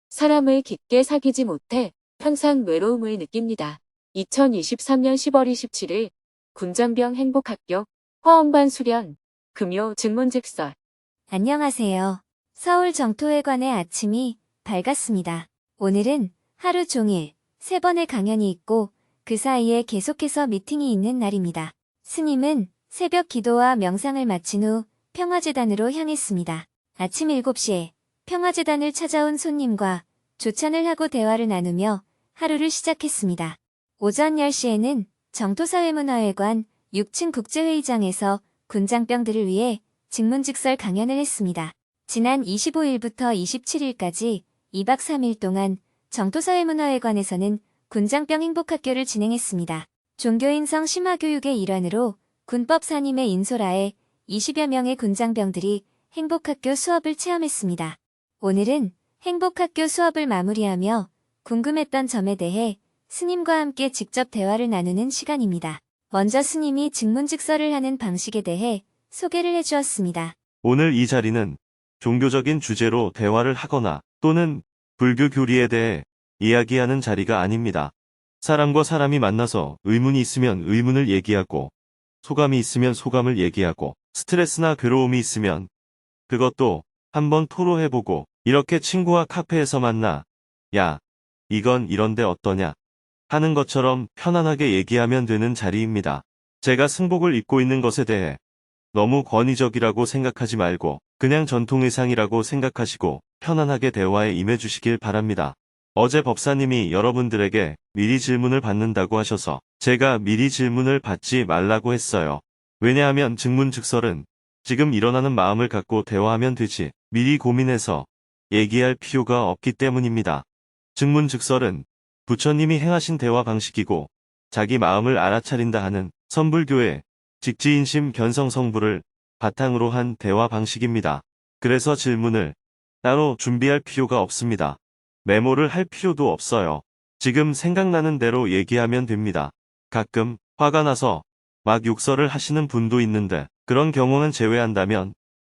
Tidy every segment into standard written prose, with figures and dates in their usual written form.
사람을 깊게 사귀지 못해 항상 외로움을 느낍니다. 2023년 10월 27일 군장병 행복합격 화엄반 수련 금요 증문즉설. 안녕하세요. 서울 정토회관의 아침이 밝았습니다. 오늘은 하루 종일 3번의 강연이 있고 그 사이에 계속해서 미팅이 있는 날입니다. 스님은 새벽 기도와 명상을 마친 후 평화재단으로 향했습니다. 아침 7시에 평화재단을 찾아온 손님과 조찬을 하고 대화를 나누며 하루를 시작했습니다. 오전 10시에는 정토사회문화회관 6층 국제회의장에서 군장병들을 위해 직문직설 강연을 했습니다. 지난 25일부터 27일까지 2박 3일 동안 정토사회문화회관에서는 군장병 행복학교를 진행했습니다. 종교인성 심화교육의 일환으로 군법사님의 인솔하에 20여 명의 군장병들이 행복학교 수업을 체험했습니다. 오늘은 행복학교 수업을 마무리하며 궁금했던 점에 대해 스님과 함께 직접 대화를 나누는 시간입니다. 먼저 스님이 직문직설을 하는 방식에 대해 소개를 해주었습니다. 오늘 이 자리는 종교적인 주제로 대화를 하거나 또는 불교 교리에 대해 이야기하는 자리가 아닙니다. 사람과 사람이 만나서 의문이 있으면 의문을 얘기하고 소감이 있으면 소감을 얘기하고 스트레스나 괴로움이 있으면 그것도 한번 토로해보고 이렇게 친구와 카페에서 만나 야, 이건 이런데 어떠냐 하는 것처럼 편안하게 얘기하면 되는 자리입니다. 제가 승복을 입고 있는 것에 대해 너무 권위적이라고 생각하지 말고 그냥 전통의상이라고 생각하시고 편안하게 대화에 임해주시길 바랍니다. 어제 법사님이 여러분들에게 미리 질문을 받는다고 하셔서 제가 미리 질문을 받지 말라고 했어요. 왜냐하면 직문즉설은 지금 일어나는 마음을 갖고 대화하면 되지 미리 고민해서 얘기할 필요가 없기 때문입니다. 직문즉설은 부처님이 행하신 대화 방식이고 자기 마음을 알아차린다 하는 선불교의 직지인심 견성성불을 바탕으로 한 대화 방식입니다. 그래서 질문을 따로 준비할 필요가 없습니다. 메모를 할 필요도 없어요. 지금 생각나는 대로 얘기하면 됩니다. 가끔 화가 나서 막 욕설을 하시는 분도 있는데 그런 경우는 제외한다면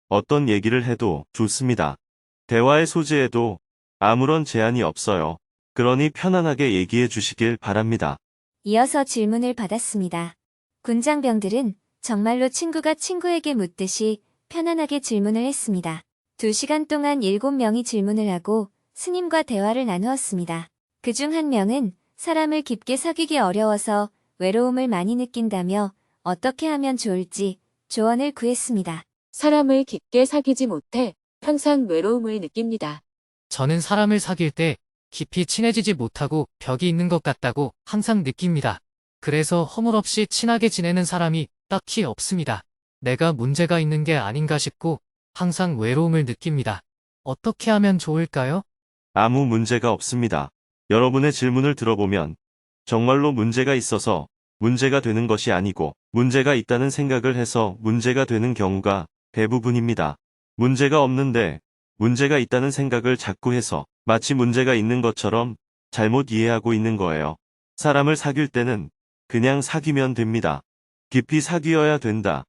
어떤 얘기를 해도 좋습니다. 대화의 소재에도 아무런 제한이 없어요. 그러니 편안하게 얘기해 주시길 바랍니다. 이어서 질문을 받았습니다. 군장병들은 정말로 친구가 친구에게 묻듯이 편안하게 질문을 했습니다. 2시간 동안 7명이 질문을 하고 스님과 대화를 나누었습니다. 그중 한 명은 사람을 깊게 사귀기 어려워서 외로움을 많이 느낀다며 어떻게 하면 좋을지 조언을 구했습니다. 사람을 깊게 사귀지 못해 항상 외로움을 느낍니다. 저는 사람을 사귈 때 깊이 친해지지 못하고 벽이 있는 것 같다고 항상 느낍니다. 그래서 허물없이 친하게 지내는 사람이 딱히 없습니다. 내가 문제가 있는 게 아닌가 싶고 항상 외로움을 느낍니다. 어떻게 하면 좋을까요? 아무 문제가 없습니다. 여러분의 질문을 들어보면 정말로 문제가 있어서 문제가 되는 것이 아니고 문제가 있다는 생각을 해서 문제가 되는 경우가 대부분입니다. 문제가 없는데 문제가 있다는 생각을 자꾸 해서 마치 문제가 있는 것처럼 잘못 이해하고 있는 거예요. 사람을 사귈 때는 그냥 사귀면 됩니다. 깊이 사귀어야 된다,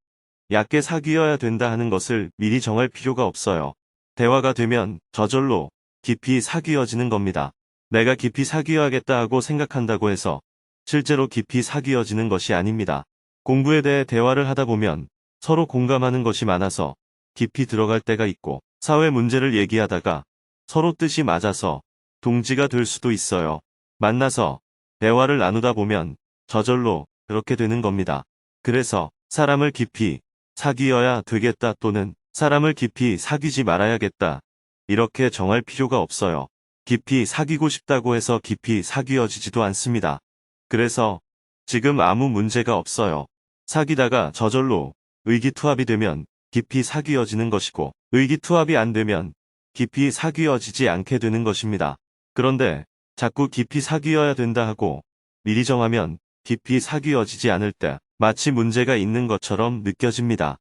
얕게 사귀어야 된다 하는 것을 미리 정할 필요가 없어요. 대화가 되면 저절로 깊이 사귀어지는 겁니다. 내가 깊이 사귀어야겠다 하고 생각한다고 해서 실제로 깊이 사귀어지는 것이 아닙니다. 공부에 대해 대화를 하다 보면 서로 공감하는 것이 많아서 깊이 들어갈 때가 있고 사회 문제를 얘기하다가 서로 뜻이 맞아서 동지가 될 수도 있어요. 만나서 대화를 나누다 보면 저절로 그렇게 되는 겁니다. 그래서 사람을 깊이 사귀어야 되겠다 또는 사람을 깊이 사귀지 말아야겠다 이렇게 정할 필요가 없어요. 깊이 사귀고 싶다고 해서 깊이 사귀어지지도 않습니다. 그래서 지금 아무 문제가 없어요. 사귀다가 저절로 의기투합이 되면 깊이 사귀어지는 것이고 의기투합이 안 되면 깊이 사귀어지지 않게 되는 것입니다. 그런데 자꾸 깊이 사귀어야 된다 하고 미리 정하면 깊이 사귀어지지 않을 때 마치 문제가 있는 것처럼 느껴집니다.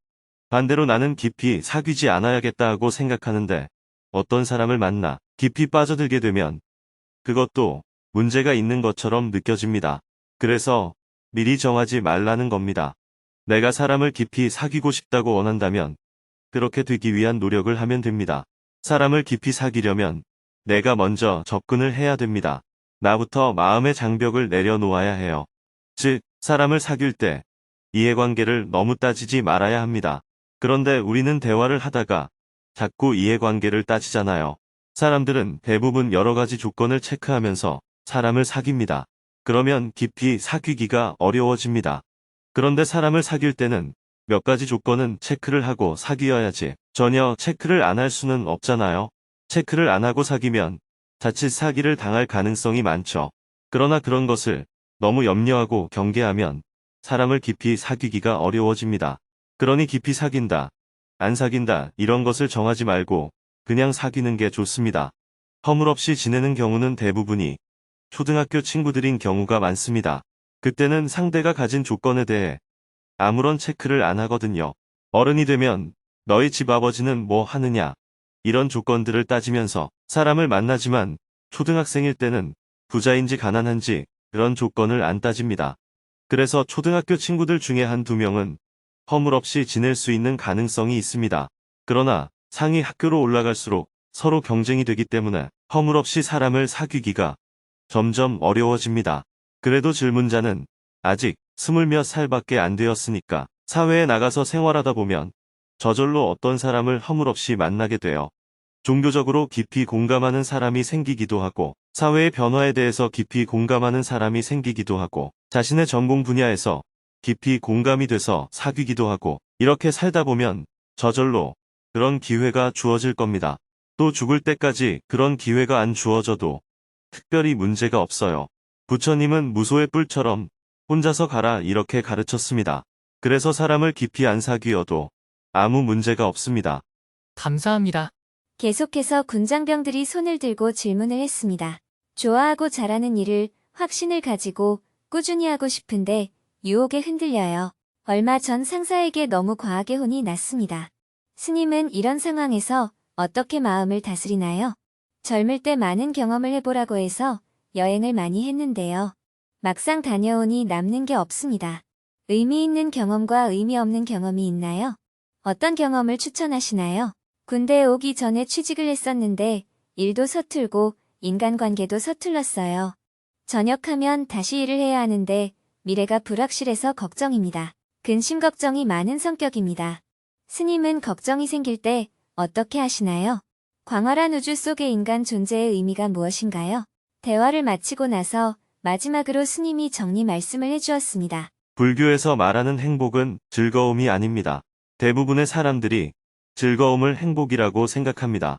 반대로 나는 깊이 사귀지 않아야겠다 하고 생각하는데 어떤 사람을 만나 깊이 빠져들게 되면 그것도 문제가 있는 것처럼 느껴집니다. 그래서 미리 정하지 말라는 겁니다. 내가 사람을 깊이 사귀고 싶다고 원한다면 그렇게 되기 위한 노력을 하면 됩니다. 사람을 깊이 사귀려면 내가 먼저 접근을 해야 됩니다. 나부터 마음의 장벽을 내려놓아야 해요. 즉, 사람을 사귈 때 이해관계를 너무 따지지 말아야 합니다. 그런데 우리는 대화를 하다가 자꾸 이해관계를 따지잖아요. 사람들은 대부분 여러 가지 조건을 체크하면서 사람을 사귀입니다. 그러면 깊이 사귀기가 어려워집니다. 그런데 사람을 사귈 때는 몇 가지 조건은 체크를 하고 사귀어야지 전혀 체크를 안 할 수는 없잖아요. 체크를 안 하고 사귀면 자칫 사기를 당할 가능성이 많죠. 그러나 그런 것을 너무 염려하고 경계하면 사람을 깊이 사귀기가 어려워집니다. 그러니 깊이 사귄다, 안 사귄다 이런 것을 정하지 말고 그냥 사귀는 게 좋습니다. 허물없이 지내는 경우는 대부분이 초등학교 친구들인 경우가 많습니다. 그때는 상대가 가진 조건에 대해 아무런 체크를 안 하거든요. 어른이 되면 너희 집 아버지는 뭐 하느냐 이런 조건들을 따지면서 사람을 만나지만 초등학생일 때는 부자인지 가난한지 그런 조건을 안 따집니다. 그래서 초등학교 친구들 중에 한두 명은 허물없이 지낼 수 있는 가능성이 있습니다. 그러나 상위 학교로 올라갈수록 서로 경쟁이 되기 때문에 허물없이 사람을 사귀기가 점점 어려워집니다. 그래도 질문자는 아직 20몇 살밖에 안 되었으니까 사회에 나가서 생활하다 보면 저절로 어떤 사람을 허물없이 만나게 돼요. 종교적으로 깊이 공감하는 사람이 생기기도 하고 사회의 변화에 대해서 깊이 공감하는 사람이 생기기도 하고 자신의 전공 분야에서 깊이 공감이 돼서 사귀기도 하고 이렇게 살다 보면 저절로 그런 기회가 주어질 겁니다. 또 죽을 때까지 그런 기회가 안 주어져도 특별히 문제가 없어요. 부처님은 무소의 뿔처럼 혼자서 가라 이렇게 가르쳤습니다. 그래서 사람을 깊이 안 사귀어도 아무 문제가 없습니다. 감사합니다. 계속해서 군장병들이 손을 들고 질문을 했습니다. 좋아하고 잘하는 일을 확신을 가지고 꾸준히 하고 싶은데 유혹에 흔들려요. 얼마 전 상사에게 너무 과하게 혼이 났습니다. 스님은 이런 상황에서 어떻게 마음을 다스리나요? 젊을 때 많은 경험을 해보라고 해서 여행을 많이 했는데요. 막상 다녀오니 남는 게 없습니다. 의미 있는 경험과 의미 없는 경험이 있나요? 어떤 경험을 추천하시나요? 군대에 오기 전에 취직을 했었는데 일도 서툴고 인간관계도 서툴렀어요. 전역하면 다시 일을 해야 하는데 미래가 불확실해서 걱정입니다. 근심 걱정이 많은 성격입니다. 스님은 걱정이 생길 때 어떻게 하시나요? 광활한 우주 속의 인간 존재의 의미가 무엇인가요? 대화를 마치고 나서 마지막으로 스님이 정리 말씀을 해주었습니다. 불교에서 말하는 행복은 즐거움이 아닙니다. 대부분의 사람들이 즐거움을 행복이라고 생각합니다.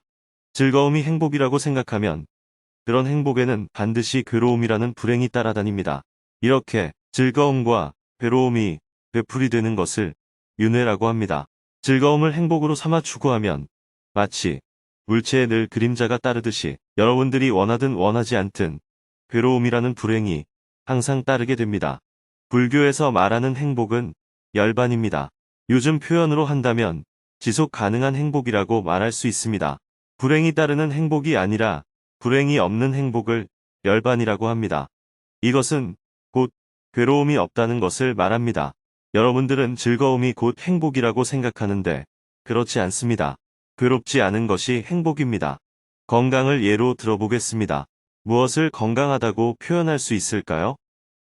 즐거움이 행복이라고 생각하면 그런 행복에는 반드시 괴로움이라는 불행이 따라다닙니다. 이렇게 즐거움과 괴로움이 되풀이 되는 것을 윤회라고 합니다. 즐거움을 행복으로 삼아 추구하면 마치 물체에 늘 그림자가 따르듯이 여러분들이 원하든 원하지 않든 괴로움이라는 불행이 항상 따르게 됩니다. 불교에서 말하는 행복은 열반입니다. 요즘 표현으로 한다면 지속 가능한 행복이라고 말할 수 있습니다. 불행이 따르는 행복이 아니라 불행이 없는 행복을 열반이라고 합니다. 이것은 곧 괴로움이 없다는 것을 말합니다. 여러분들은 즐거움이 곧 행복이라고 생각하는데 그렇지 않습니다. 괴롭지 않은 것이 행복입니다. 건강을 예로 들어보겠습니다. 무엇을 건강하다고 표현할 수 있을까요?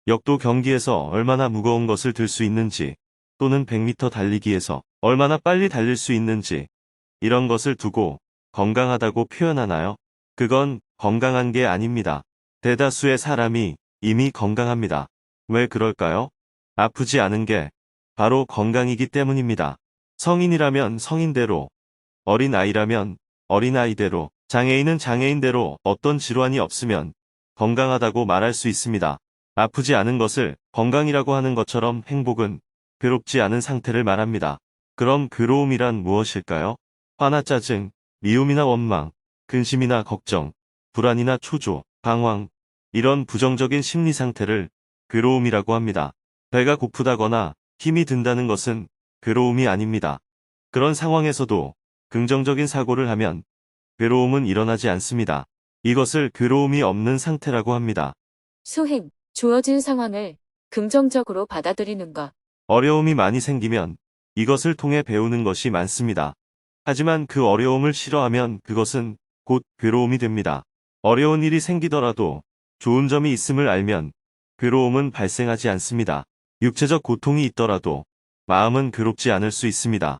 역도 경기에서 얼마나 무거운 것을 들 수 있는지 또는 100m 달리기에서 얼마나 빨리 달릴 수 있는지 이런 것을 두고 건강하다고 표현하나요? 그건 건강한 게 아닙니다. 대다수의 사람이 이미 건강합니다. 왜 그럴까요? 아프지 않은 게 바로 건강이기 때문입니다. 성인이라면 성인대로, 어린아이라면 어린아이대로, 장애인은 장애인대로 어떤 질환이 없으면 건강하다고 말할 수 있습니다. 아프지 않은 것을 건강이라고 하는 것처럼 행복은 괴롭지 않은 상태를 말합니다. 그럼 괴로움이란 무엇일까요? 화나 짜증, 미움이나 원망, 근심이나 걱정, 불안이나 초조, 방황, 이런 부정적인 심리 상태를 괴로움이라고 합니다. 배가 고프다거나 힘이 든다는 것은 괴로움이 아닙니다. 그런 상황에서도 긍정적인 사고를 하면 괴로움은 일어나지 않습니다. 이것을 괴로움이 없는 상태라고 합니다. 수행, 주어진 상황을 긍정적으로 받아들이는 것. 어려움이 많이 생기면 이것을 통해 배우는 것이 많습니다. 하지만 그 어려움을 싫어하면 그것은 곧 괴로움이 됩니다. 어려운 일이 생기더라도 좋은 점이 있음을 알면 괴로움은 발생하지 않습니다. 육체적 고통이 있더라도 마음은 괴롭지 않을 수 있습니다.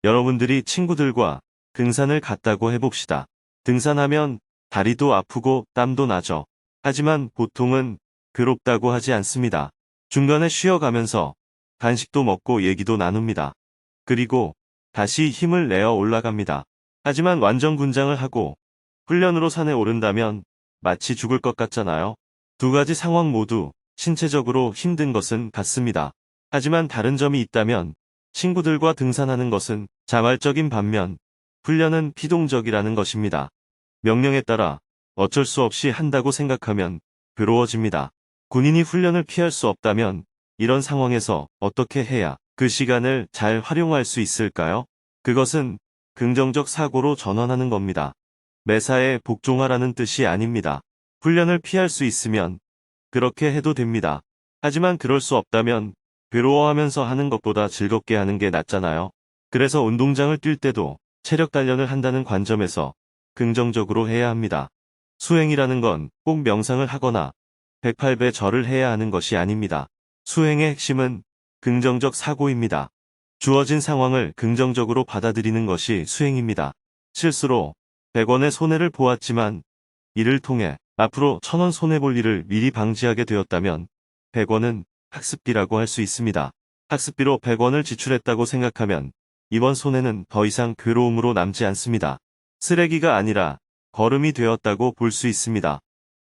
여러분들이 친구들과 등산을 갔다고 해봅시다. 등산하면 다리도 아프고 땀도 나죠. 하지만 보통은 괴롭다고 하지 않습니다. 중간에 쉬어가면서 간식도 먹고 얘기도 나눕니다. 그리고 다시 힘을 내어 올라갑니다. 하지만 완전 군장을 하고 훈련으로 산에 오른다면 마치 죽을 것 같잖아요. 두 가지 상황 모두 신체적으로 힘든 것은 같습니다. 하지만 다른 점이 있다면 친구들과 등산하는 것은 자발적인 반면 훈련은 피동적이라는 것입니다. 명령에 따라 어쩔 수 없이 한다고 생각하면 괴로워집니다. 군인이 훈련을 피할 수 없다면 이런 상황에서 어떻게 해야 그 시간을 잘 활용할 수 있을까요? 그것은 긍정적 사고로 전환하는 겁니다. 매사에 복종하라는 뜻이 아닙니다. 훈련을 피할 수 있으면 그렇게 해도 됩니다. 하지만 그럴 수 없다면 괴로워하면서 하는 것보다 즐겁게 하는 게 낫잖아요. 그래서 운동장을 뛸 때도 체력 단련을 한다는 관점에서 긍정적으로 해야 합니다. 수행이라는 건 꼭 명상을 하거나 108배 절을 해야 하는 것이 아닙니다. 수행의 핵심은 긍정적 사고입니다. 주어진 상황을 긍정적으로 받아들이는 것이 수행입니다. 실수로 100원의 손해를 보았지만 이를 통해 앞으로 1000원 손해볼 일을 미리 방지하게 되었다면 100원은 학습비라고 할 수 있습니다. 학습비로 100원을 지출했다고 생각하면 이번 손해는 더 이상 괴로움으로 남지 않습니다. 쓰레기가 아니라 거름이 되었다고 볼 수 있습니다.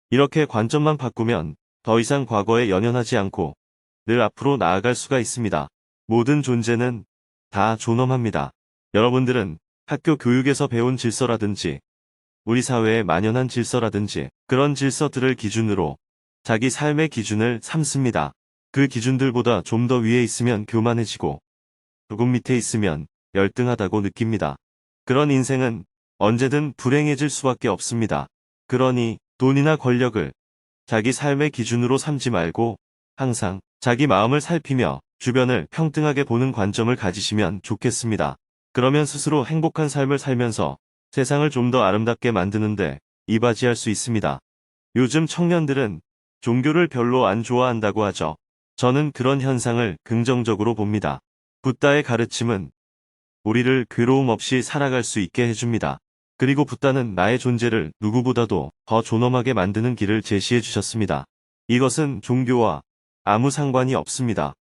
이렇게 관점만 바꾸면 더 이상 과거에 연연하지 않고 늘 앞으로 나아갈 수가 있습니다. 모든 존재는 다 존엄합니다. 여러분들은 학교 교육에서 배운 질서라든지 우리 사회에 만연한 질서라든지 그런 질서들을 기준으로 자기 삶의 기준을 삼습니다. 그 기준들보다 좀 더 위에 있으면 교만해지고 조금 밑에 있으면 열등하다고 느낍니다. 그런 인생은 언제든 불행해질 수밖에 없습니다. 그러니 돈이나 권력을 자기 삶의 기준으로 삼지 말고 항상 자기 마음을 살피며 주변을 평등하게 보는 관점을 가지시면 좋겠습니다. 그러면 스스로 행복한 삶을 살면서 세상을 좀 더 아름답게 만드는데 이바지할 수 있습니다. 요즘 청년들은 종교를 별로 안 좋아한다고 하죠. 저는 그런 현상을 긍정적으로 봅니다. 붓다의 가르침은 우리를 괴로움 없이 살아갈 수 있게 해줍니다. 그리고 붓다는 나의 존재를 누구보다도 더 존엄하게 만드는 길을 제시해 주셨습니다. 이것은 종교와 아무 상관이 없습니다.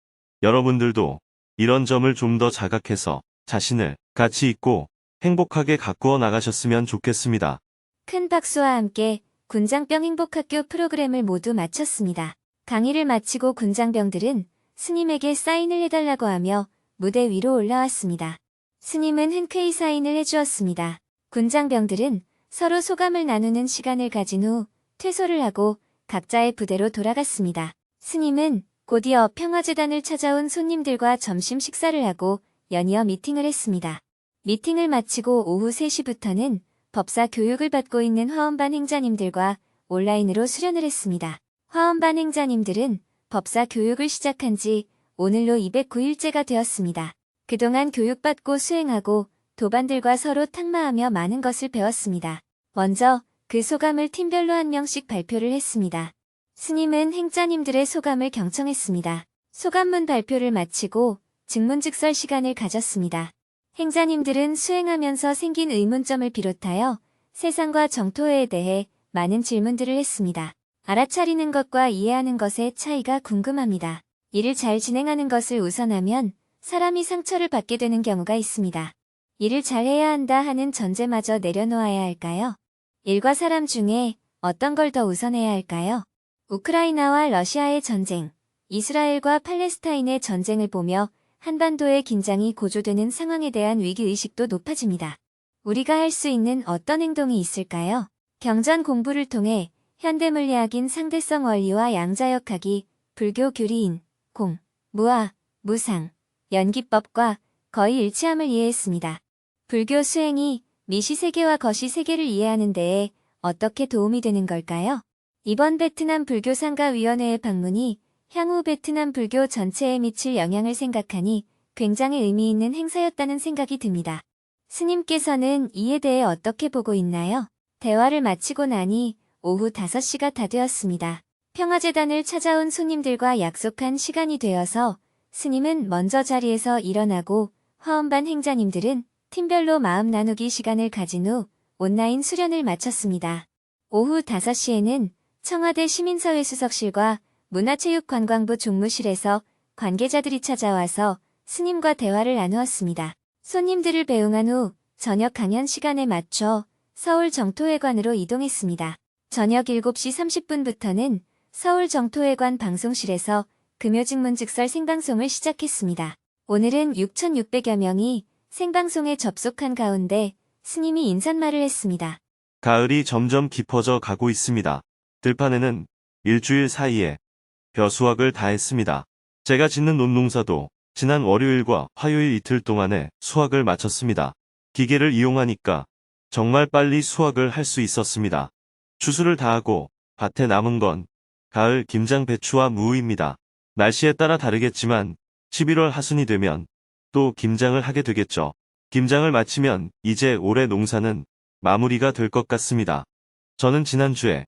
여러분들도 이런 점을 좀 더 자각해서 자신을 가치 있고 행복하게 가꾸어 나가셨으면 좋겠습니다. 큰 박수와 함께 군장병 행복학교 프로그램을 모두 마쳤습니다. 강의를 마치고 군장병들은 스님에게 사인을 해달라고 하며 무대 위로 올라왔습니다. 스님은 흔쾌히 사인을 해주었습니다. 군장병들은 서로 소감을 나누는 시간을 가진 후 퇴소를 하고 각자의 부대로 돌아갔습니다. 스님은 곧이어 평화재단을 찾아온 손님들과 점심 식사를 하고 연이어 미팅을 했습니다. 미팅을 마치고 오후 3시부터는 법사 교육을 받고 있는 화엄반 행자님들과 온라인으로 수련을 했습니다. 화엄반 행자님들은 법사 교육을 시작한 지 오늘로 209일째가 되었습니다. 그동안 교육받고 수행하고 도반들과 서로 탁마하며 많은 것을 배웠습니다. 먼저 그 소감을 팀별로 한 명씩 발표를 했습니다. 스님은 행자님들의 소감을 경청했습니다. 소감문 발표를 마치고 증문즉설 시간을 가졌습니다. 행자님들은 수행하면서 생긴 의문점을 비롯하여 세상과 정토에 대해 많은 질문들을 했습니다. 알아차리는 것과 이해하는 것의 차이가 궁금합니다. 일을 잘 진행하는 것을 우선하면 사람이 상처를 받게 되는 경우가 있습니다. 일을 잘해야 한다 하는 전제마저 내려놓아야 할까요? 일과 사람 중에 어떤 걸 더 우선해야 할까요? 우크라이나와 러시아의 전쟁, 이스라엘과 팔레스타인의 전쟁을 보며 한반도의 긴장이 고조되는 상황에 대한 위기의식도 높아집니다. 우리가 할 수 있는 어떤 행동이 있을까요? 경전 공부를 통해 현대물리학인 상대성 원리와 양자역학이 불교 교리인 공, 무아, 무상, 연기법과 거의 일치함을 이해했습니다. 불교 수행이 미시 세계와 거시 세계를 이해하는 데에 어떻게 도움이 되는 걸까요? 이번 베트남 불교상가위원회의 방문이 향후 베트남 불교 전체에 미칠 영향을 생각하니 굉장히 의미 있는 행사였다는 생각이 듭니다. 스님께서는 이에 대해 어떻게 보고 있나요? 대화를 마치고 나니 오후 5시가 다 되었습니다. 평화재단을 찾아온 손님들과 약속한 시간이 되어서 스님은 먼저 자리에서 일어나고 화엄반 행자님들은 팀별로 마음 나누기 시간을 가진 후 온라인 수련을 마쳤습니다. 오후 5시에는 청와대 시민사회 수석실과 문화체육관광부 종무실에서 관계자들이 찾아와서 스님과 대화를 나누었습니다. 손님들을 배웅한 후 저녁 강연 시간에 맞춰 서울 정토회관으로 이동했습니다. 저녁 7시 30분부터는 서울 정토회관 방송실에서 금요직문즉설 생방송을 시작했습니다. 오늘은 6,600여 명이 생방송에 접속한 가운데 스님이 인사말을 했습니다. 가을이 점점 깊어져 가고 있습니다. 들판에는 일주일 사이에 벼수확을 다 했습니다. 제가 짓는 논농사도 지난 월요일과 화요일 이틀 동안에 수확을 마쳤습니다. 기계를 이용하니까 정말 빨리 수확을 할 수 있었습니다. 추수를 다 하고 밭에 남은 건 가을 김장 배추와 무입니다. 날씨에 따라 다르겠지만 11월 하순이 되면 또 김장을 하게 되겠죠. 김장을 마치면 이제 올해 농사는 마무리가 될 것 같습니다. 저는 지난주에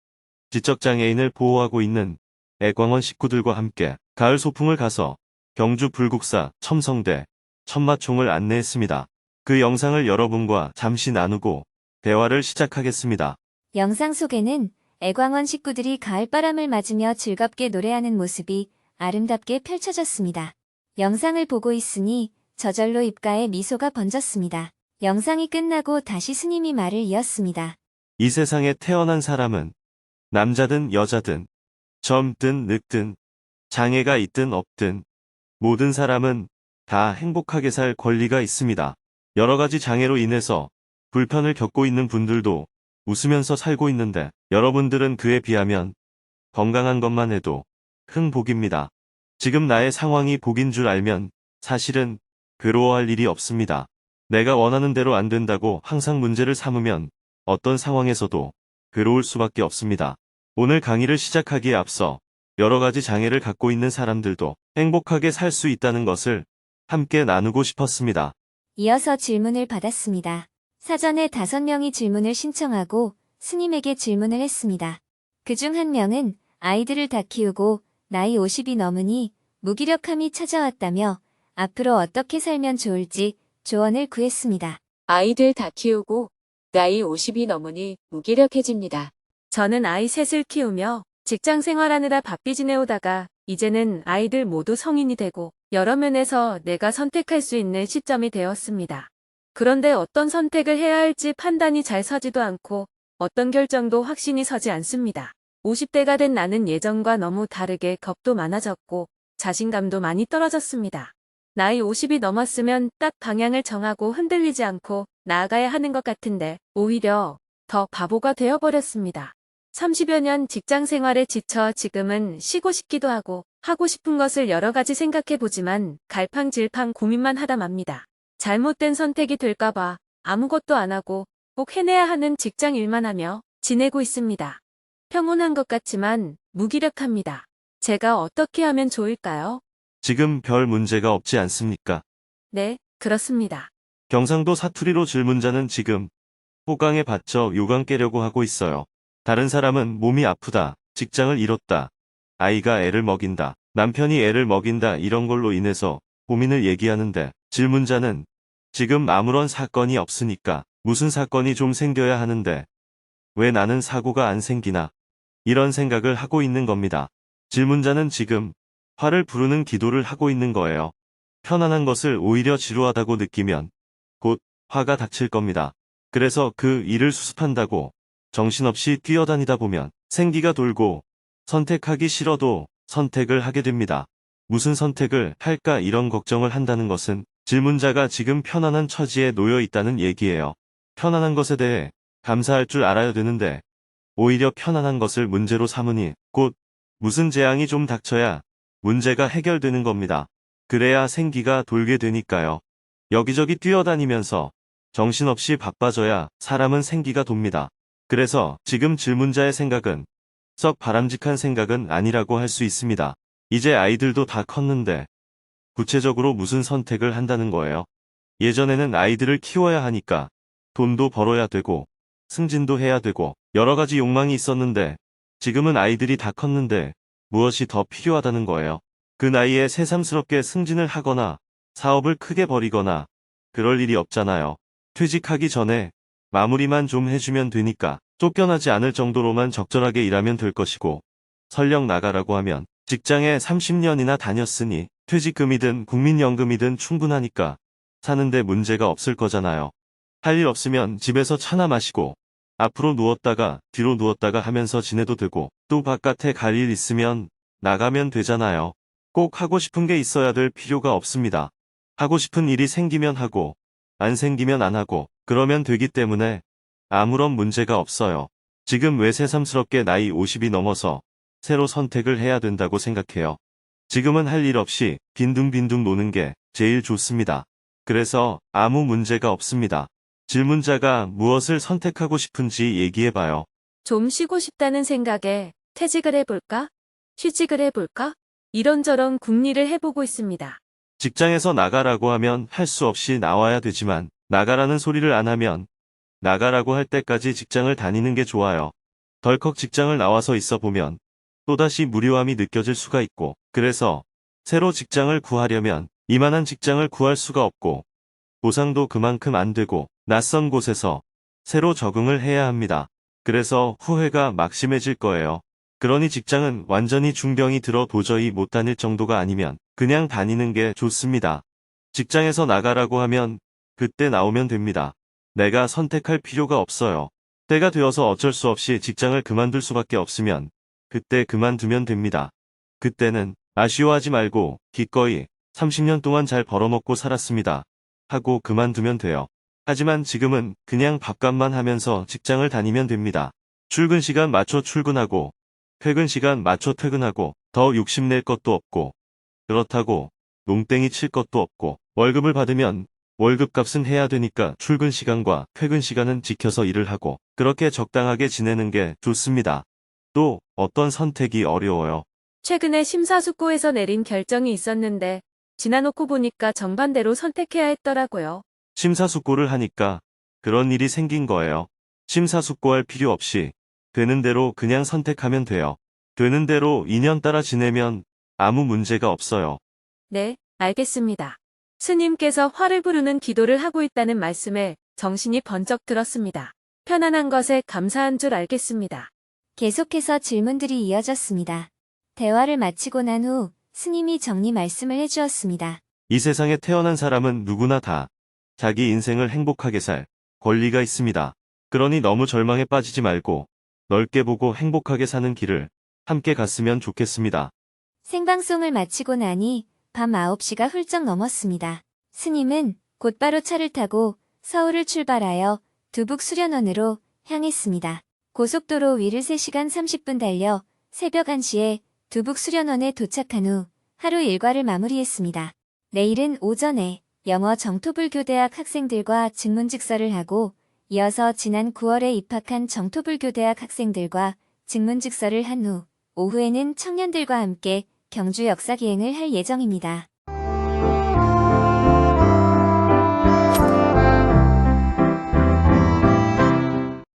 지적장애인을 보호하고 있는 애광원 식구들과 함께 가을 소풍을 가서 경주 불국사 첨성대 천마총을 안내했습니다. 그 영상을 여러분과 잠시 나누고 대화를 시작하겠습니다. 영상 속에는 애광원 식구들이 가을바람을 맞으며 즐겁게 노래하는 모습이 아름답게 펼쳐졌습니다. 영상을 보고 있으니 저절로 입가에 미소가 번졌습니다. 영상이 끝나고 다시 스님이 말을 이었습니다. 이 세상에 태어난 사람은 남자든 여자든 젊든 늙든 장애가 있든 없든 모든 사람은 다 행복하게 살 권리가 있습니다. 여러 가지 장애로 인해서 불편을 겪고 있는 분들도 웃으면서 살고 있는데 여러분들은 그에 비하면 건강한 것만 해도 큰 복입니다. 지금 나의 상황이 복인 줄 알면 사실은 괴로워할 일이 없습니다. 내가 원하는 대로 안 된다고 항상 문제를 삼으면 어떤 상황에서도 괴로울 수밖에 없습니다. 오늘 강의를 시작하기에 앞서 여러 가지 장애를 갖고 있는 사람들도 행복하게 살 수 있다는 것을 함께 나누고 싶었습니다. 이어서 질문을 받았습니다. 사전에 5명이 질문을 신청하고 스님에게 질문을 했습니다. 그중 한 명은 아이들을 다 키우고 나이 50이 넘으니 무기력함이 찾아왔다며 앞으로 어떻게 살면 좋을지 조언을 구했습니다. 아이들 다 키우고 나이 50이 넘으니 무기력해집니다. 저는 아이 셋을 키우며 직장 생활하느라 바삐 지내오다가 이제는 아이들 모두 성인이 되고 여러 면에서 내가 선택할 수 있는 시점이 되었습니다. 그런데 어떤 선택을 해야 할지 판단이 잘 서지도 않고 어떤 결정도 확신이 서지 않습니다. 50대가 된 나는 예전과 너무 다르게 겁도 많아졌고 자신감도 많이 떨어졌습니다. 나이 50이 넘었으면 딱 방향을 정하고 흔들리지 않고 나아가야 하는 것 같은데 오히려 더 바보가 되어버렸습니다. 30여 년 직장 생활에 지쳐 지금은 쉬고 싶기도 하고 하고 싶은 것을 여러 가지 생각해보지만 갈팡질팡 고민만 하다 맙니다. 잘못된 선택이 될까봐 아무것도 안 하고 꼭 해내야 하는 직장 일만 하며 지내고 있습니다. 평온한 것 같지만 무기력합니다. 제가 어떻게 하면 좋을까요? 지금 별 문제가 없지 않습니까? 네, 그렇습니다. 경상도 사투리로 질문자는 지금 호강에 받쳐 요강 깨려고 하고 있어요. 다른 사람은 몸이 아프다, 직장을 잃었다, 아이가 애를 먹인다, 남편이 애를 먹인다 이런 걸로 인해서 고민을 얘기하는데 질문자는 지금 아무런 사건이 없으니까 무슨 사건이 좀 생겨야 하는데 왜 나는 사고가 안 생기나 이런 생각을 하고 있는 겁니다. 질문자는 지금 화를 부르는 기도를 하고 있는 거예요. 편안한 것을 오히려 지루하다고 느끼면 곧 화가 닥칠 겁니다. 그래서 그 일을 수습한다고 정신없이 뛰어다니다 보면 생기가 돌고 선택하기 싫어도 선택을 하게 됩니다. 무슨 선택을 할까 이런 걱정을 한다는 것은 질문자가 지금 편안한 처지에 놓여 있다는 얘기예요. 편안한 것에 대해 감사할 줄 알아야 되는데 오히려 편안한 것을 문제로 삼으니 곧 무슨 재앙이 좀 닥쳐야 문제가 해결되는 겁니다. 그래야 생기가 돌게 되니까요. 여기저기 뛰어다니면서 정신없이 바빠져야 사람은 생기가 돕니다. 그래서 지금 질문자의 생각은 썩 바람직한 생각은 아니라고 할 수 있습니다. 이제 아이들도 다 컸는데 구체적으로 무슨 선택을 한다는 거예요? 예전에는 아이들을 키워야 하니까 돈도 벌어야 되고 승진도 해야 되고 여러 가지 욕망이 있었는데 지금은 아이들이 다 컸는데 무엇이 더 필요하다는 거예요? 그 나이에 새삼스럽게 승진을 하거나 사업을 크게 벌이거나 그럴 일이 없잖아요. 퇴직하기 전에 마무리만 좀 해주면 되니까 쫓겨나지 않을 정도로만 적절하게 일하면 될 것이고 설령 나가라고 하면 직장에 30년이나 다녔으니 퇴직금이든 국민연금이든 충분하니까 사는데 문제가 없을 거잖아요. 할 일 없으면 집에서 차나 마시고 앞으로 누웠다가 뒤로 누웠다가 하면서 지내도 되고 또 바깥에 갈 일 있으면 나가면 되잖아요. 꼭 하고 싶은 게 있어야 될 필요가 없습니다. 하고 싶은 일이 생기면 하고 안 생기면 안 하고 그러면 되기 때문에 아무런 문제가 없어요. 지금 왜 새삼스럽게 나이 50이 넘어서 새로 선택을 해야 된다고 생각해요. 지금은 할 일 없이 빈둥빈둥 노는 게 제일 좋습니다. 그래서 아무 문제가 없습니다. 질문자가 무엇을 선택하고 싶은지 얘기해봐요. 좀 쉬고 싶다는 생각에 퇴직을 해볼까? 취직을 해볼까? 이런저런 궁리를 해보고 있습니다. 직장에서 나가라고 하면 할 수 없이 나와야 되지만 나가라는 소리를 안 하면 나가라고 할 때까지 직장을 다니는 게 좋아요. 덜컥 직장을 나와서 있어 보면 또다시 무료함이 느껴질 수가 있고 그래서 새로 직장을 구하려면 이만한 직장을 구할 수가 없고 보상도 그만큼 안 되고 낯선 곳에서 새로 적응을 해야 합니다. 그래서 후회가 막심해질 거예요. 그러니 직장은 완전히 중병이 들어 도저히 못 다닐 정도가 아니면 그냥 다니는 게 좋습니다. 직장에서 나가라고 하면 그때 나오면 됩니다. 내가 선택할 필요가 없어요. 때가 되어서 어쩔 수 없이 직장을 그만둘 수밖에 없으면 그때 그만두면 됩니다. 그때는 아쉬워하지 말고 기꺼이 30년 동안 잘 벌어먹고 살았습니다. 하고 그만두면 돼요. 하지만 지금은 그냥 밥값만 하면서 직장을 다니면 됩니다. 출근 시간 맞춰 출근하고 퇴근 시간 맞춰 퇴근하고 더 욕심낼 것도 없고 그렇다고 농땡이 칠 것도 없고 월급을 받으면 월급값은 해야 되니까 출근 시간과 퇴근 시간은 지켜서 일을 하고 그렇게 적당하게 지내는 게 좋습니다. 또 어떤 선택이 어려워요? 최근에 심사숙고해서 내린 결정이 있었는데 지나놓고 보니까 정반대로 선택해야 했더라고요. 심사숙고를 하니까 그런 일이 생긴 거예요. 심사숙고할 필요 없이 되는 대로 그냥 선택하면 돼요. 되는 대로 인연 따라 지내면 아무 문제가 없어요. 네, 알겠습니다. 스님께서 화를 부르는 기도를 하고 있다는 말씀에 정신이 번쩍 들었습니다. 편안한 것에 감사한 줄 알겠습니다. 계속해서 질문들이 이어졌습니다. 대화를 마치고 난 후 스님이 정리 말씀을 해주었습니다. 이 세상에 태어난 사람은 누구나 다 자기 인생을 행복하게 살 권리가 있습니다. 그러니 너무 절망에 빠지지 말고 넓게 보고 행복하게 사는 길을 함께 갔으면 좋겠습니다. 생방송을 마치고 나니 밤 9시가 훌쩍 넘었습니다. 스님은 곧바로 차를 타고 서울을 출발하여 두북 수련원으로 향했습니다. 고속도로 위를 3시간 30분 달려 새벽 1시에 두북 수련원에 도착한 후 하루 일과를 마무리했습니다. 내일은 오전에 영어 정토불교대학 학생들과 증문즉서를 하고 이어서 지난 9월에 입학한 정토불교대학 학생들과 증문즉서를 한 후 오후에는 청년들과 함께 경주 역사기행을 할 예정입니다.